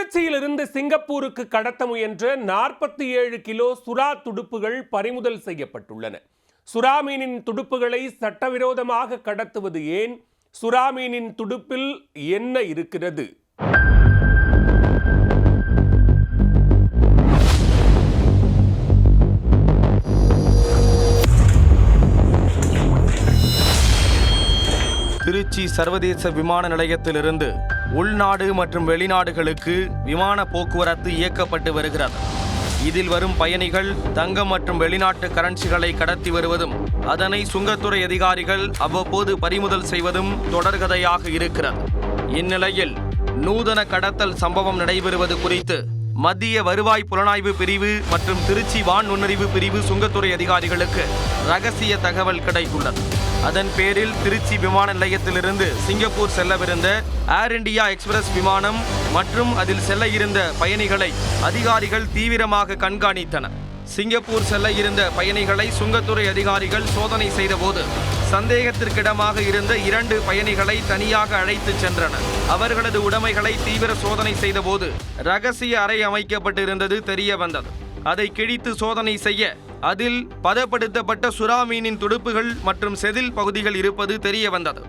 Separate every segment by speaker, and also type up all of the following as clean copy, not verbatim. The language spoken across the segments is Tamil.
Speaker 1: திருச்சியிலிருந்து சிங்கப்பூருக்கு கடத்த முயன்ற 47 கிலோ சுறா துடுப்புகள் பறிமுதல் செய்யப்பட்டுள்ளன. சுறா மீனின் துடுப்புகளை சட்டவிரோதமாக கடத்துவது ஏன்? சுறா மீனின் துடுப்பில் என்ன இருக்கிறது?
Speaker 2: திருச்சி சர்வதேச விமான நிலையத்திலிருந்து உள்நாடு மற்றும் வெளிநாடுகளுக்கு விமான போக்குவரத்து இயக்கப்பட்டு வருகிறது. இதில் வரும் பயணிகள் தங்கம் மற்றும் வெளிநாட்டு கரன்சிகளை கடத்தி வருவதும் அதனை சுங்கத்துறை அதிகாரிகள் அவ்வப்போது பறிமுதல் செய்வதும் தொடர்கதையாக இருக்கிறது. இந்நிலையில் நூதன கடத்தல் சம்பவம் நடைபெறுவது குறித்து மத்திய வருவாய் புலனாய்வு பிரிவு மற்றும் திருச்சி வான் நுண்ணறிவு பிரிவு சுங்கத்துறை அதிகாரிகளுக்கு ரகசிய தகவல் கிடைத்துள்ளது. அதன் பேரில் திருச்சி விமான நிலையத்திலிருந்து சிங்கப்பூர் செல்லவிருந்த ஏர் இந்தியா எக்ஸ்பிரஸ் விமானம் மற்றும் அதில் செல்ல இருந்த பயணிகளை அதிகாரிகள் தீவிரமாக கண்காணித்தனர். சிங்கப்பூர் செல்ல இருந்த பயணிகளை சுங்கத்துறை அதிகாரிகள் சோதனை செய்தபோது சந்தேகத்திற்கிடமாக இருந்த 2 பயணிகளை தனியாக அழைத்து சென்றனர். அவர்களது உடைமைகளை தீவிர சோதனை செய்தபோது ரகசிய அறை அமைக்கப்பட்டிருந்தது தெரிய வந்தது. அதை கிழித்து சோதனை செய்ய அதில் பதப்படுத்தப்பட்ட சுறா மீனின் துடுப்புகள் மற்றும் செதில் பகுதிகள் இருப்பது தெரிய வந்தது.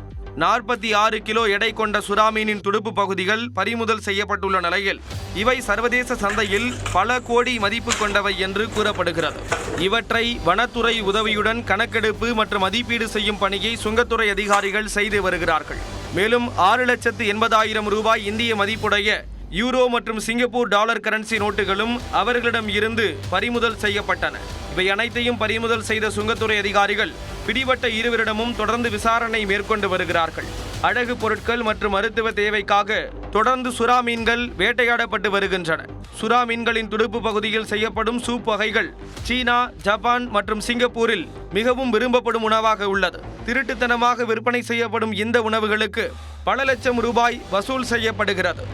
Speaker 2: 46 கிலோ எடை கொண்ட சுறா மீனின் துடுப்பு பகுதிகள் பறிமுதல் செய்யப்பட்டுள்ள நிலையில் இவை சர்வதேச சந்தையில் பல கோடி மதிப்பு கொண்டவை என்று கூறப்படுகிறது. இவற்றை வனத்துறை உதவியுடன் கணக்கெடுப்பு மற்றும் மதிப்பீடு செய்யும் பணியை சுங்கத்துறை அதிகாரிகள் செய்து வருகிறார்கள். மேலும் 6,80,000 ரூபாய் இந்திய மதிப்புடைய யூரோ மற்றும் சிங்கப்பூர் டாலர் கரன்சி நோட்டுகளும் அவர்களிடம் இருந்து பறிமுதல் செய்யப்பட்டன. இவை அனைத்தையும் பறிமுதல் செய்த சுங்கத்துறை அதிகாரிகள் பிடிபட்ட இருவரிடமும் தொடர்ந்து விசாரணை மேற்கொண்டு வருகிறார்கள். அழகு பொருட்கள் மற்றும் மருத்துவ தேவைக்காக தொடர்ந்து சுறா மீன்கள் வேட்டையாடப்பட்டு வருகின்றன. சுறா மீன்களின் துடுப்பு பகுதியில் செய்யப்படும் சூப் வகைகள் சீனா, ஜப்பான் மற்றும் சிங்கப்பூரில் மிகவும் விரும்பப்படும் உணவாக உள்ளது. திருட்டுத்தனமாக விற்பனை செய்யப்படும் இந்த உணவுகளுக்கு பல லட்சம் ரூபாய் வசூல் செய்யப்படுகிறது.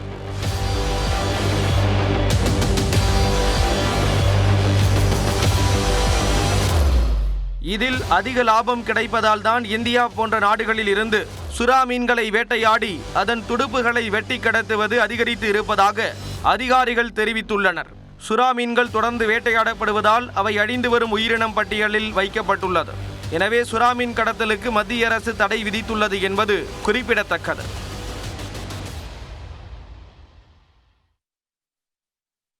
Speaker 2: இதில் அதிக லாபம் கிடைப்பதால் தான் இந்தியா போன்ற நாடுகளில் இருந்து சுறா மீன்களை வேட்டையாடி அதன் துடுப்புகளை வெட்டி கடத்துவது அதிகரித்து இருப்பதாக அதிகாரிகள் தெரிவித்துள்ளனர். சுறா மீன்கள் தொடர்ந்து வேட்டையாடப்படுவதால் அவை அழிந்து வரும் உயிரினம் பட்டியலில் வைக்கப்பட்டுள்ளது. எனவே சுறா மீன் கடத்தலுக்கு மத்திய அரசு தடை விதித்துள்ளது என்பது குறிப்பிடத்தக்கது.